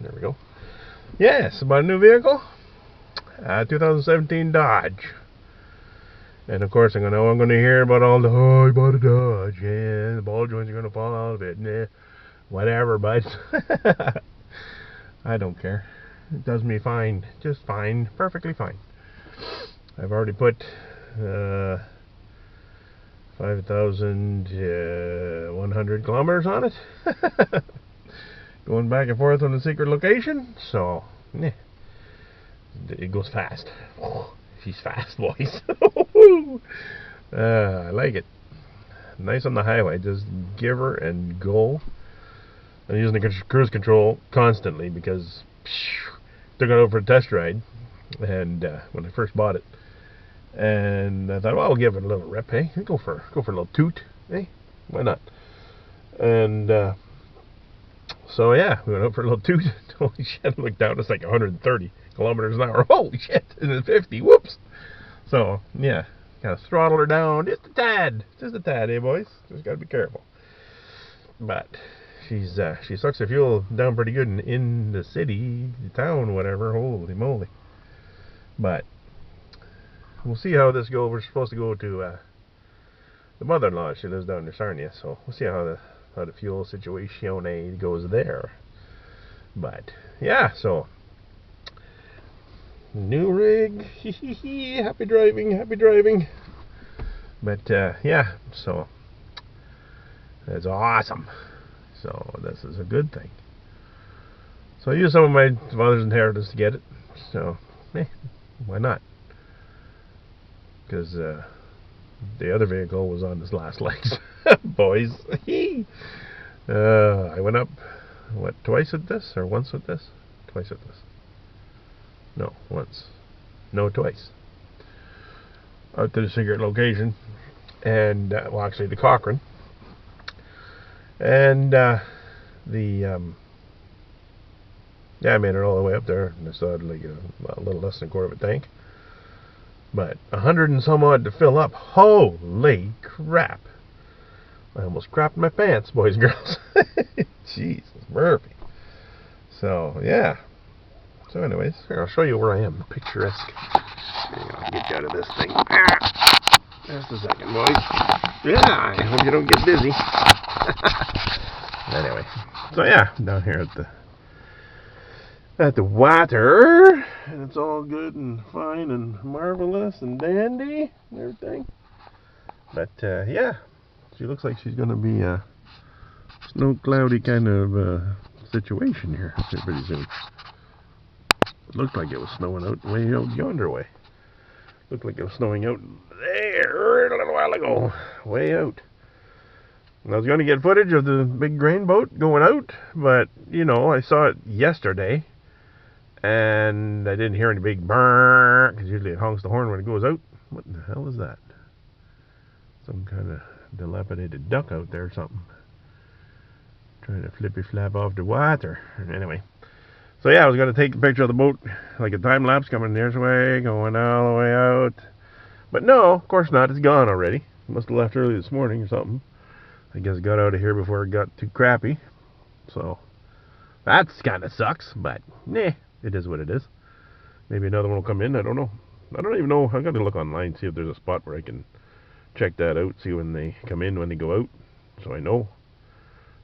There we go. Yes, about a new vehicle. 2017 Dodge. And of course, I'm gonna hear about all the, oh, I bought a Dodge, yeah, the ball joints are gonna fall out of it, nah, whatever, bud. I don't care. It does me fine, just fine, perfectly fine. I've already put 5,100 kilometers on it. Going back and forth on the secret location, so yeah, it goes fast. She's fast, boys. I like it. Nice on the highway. Just give her and go. I'm using the cruise control constantly because took it over for a test ride, and when I first bought it, and I thought, well, I'll give it a little rep. Hey, go for a little toot. Hey, why not? And so yeah, we went out for a little toot. Holy shit! I looked down. It's like 130 kilometers an hour. Holy shit! And it's 50. Whoops. So yeah, kind of throttled her down just a tad, eh, boys? Just gotta be careful. But she sucks the fuel down pretty good in the city, the town, whatever. Holy moly! But we'll see how this goes. We're supposed to go to the mother-in-law. She lives down near Sarnia, so we'll see how the fuel situation goes there. But yeah, so new rig. Happy driving. But yeah, so that's awesome. So this is a good thing. So I used some of my father's inheritance to get it. So why not? Because the other vehicle was on its last legs, boys. I went up, what, twice with this? Or once with this? Twice with this. No, once. No, twice. Out to the secret location. And, well, actually, the Cochrane. And, yeah, I made it all the way up there. And I still had, like, a little less than a quarter of a tank. But 100 and some odd to fill up. Holy crap. I almost crapped my pants, boys and girls. Jesus, Murphy. So, yeah. So anyways, here, I'll show you where I am. Picturesque. I'll get you out of this thing. Just a second, boys. Yeah, I hope you don't get dizzy. Anyway. So yeah, down here at at the water, and it's all good and fine and marvelous and dandy and everything. But yeah, she looks like she's gonna be a snow cloudy kind of situation here pretty soon. It looked like it was snowing out way out yonder way. Looked like it was snowing out there a little while ago, way out. And I was going to get footage of the big grain boat going out, but, you know, I saw it yesterday, and I didn't hear any big brrrr, because usually it honks the horn when it goes out. What the hell is that? Some kind of dilapidated duck out there or something. Trying to flippy flap off the water. Anyway. So yeah, I was going to take a picture of the boat, like a time lapse coming this way, going all the way out. But no, of course not. It's gone already. Must have left early this morning or something. I guess it got out of here before it got too crappy. So that's kind of sucks, but nah, it is what it is. Maybe another one will come in. I don't know. I don't even know. I got to look online, see if there's a spot where I can check that out, see when they come in, when they go out, so I know.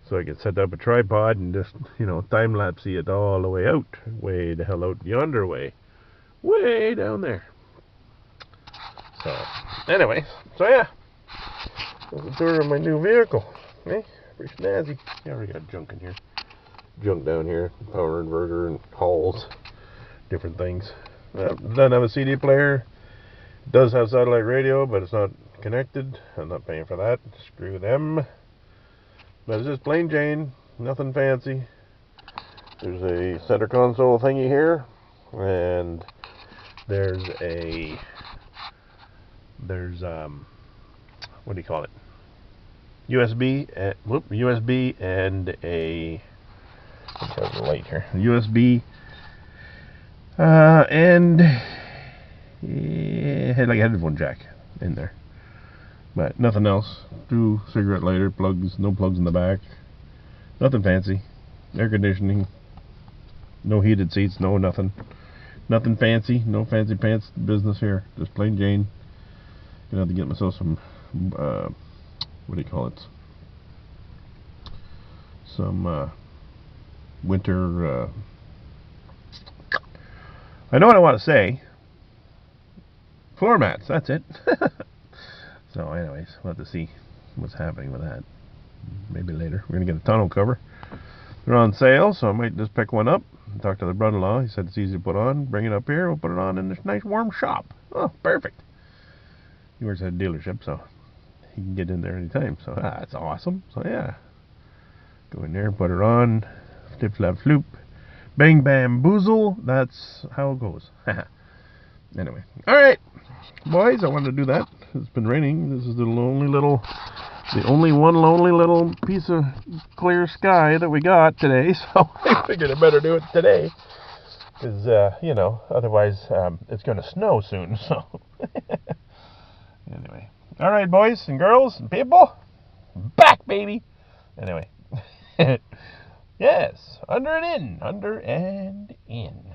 So I can set up a tripod and just, you know, time-lapse it all the way out. Way the hell out yonder way. Way down there. So, anyways, so yeah. That's a tour of my new vehicle. Eh? Pretty snazzy. Yeah, we got junk in here. Junk down here. Power inverter and hulls. Different things. Doesn't have a CD player. It does have satellite radio, but it's not connected. I'm not paying for that. Screw them. But it's just plain Jane, nothing fancy. There's a center console thingy here, and there's what do you call it? USB and a let's have the light here. USB and had like a headphone jack in there. But nothing else. 2 cigarette lighter plugs, no plugs in the back. Nothing fancy. Air conditioning. No heated seats, no nothing. Nothing fancy. No fancy pants business here. Just plain Jane. Gonna have to get myself some, what do you call it? Some winter, I know what I want to say. Floor mats, that's it. So anyways, we'll have to see what's happening with that. Maybe later. We're going to get a tonneau cover. They're on sale, so I might just pick one up. Talk to the brother-in-law. He said it's easy to put on. Bring it up here. We'll put it on in this nice warm shop. Oh, perfect. He works at a dealership, so he can get in there anytime. So that's awesome. So yeah. Go in there, put it on. Flip, flap, floop. Bang, bam, boozle. That's how it goes. Anyway. Alright. Boys, I wanted to do that. It's been raining. This is the only one lonely little piece of clear sky that we got today, so I figured I better do it today. Because, you know, otherwise it's going to snow soon, so. Anyway. Alright, boys and girls and people. Back, baby! Anyway. Yes, under and in. Under and in.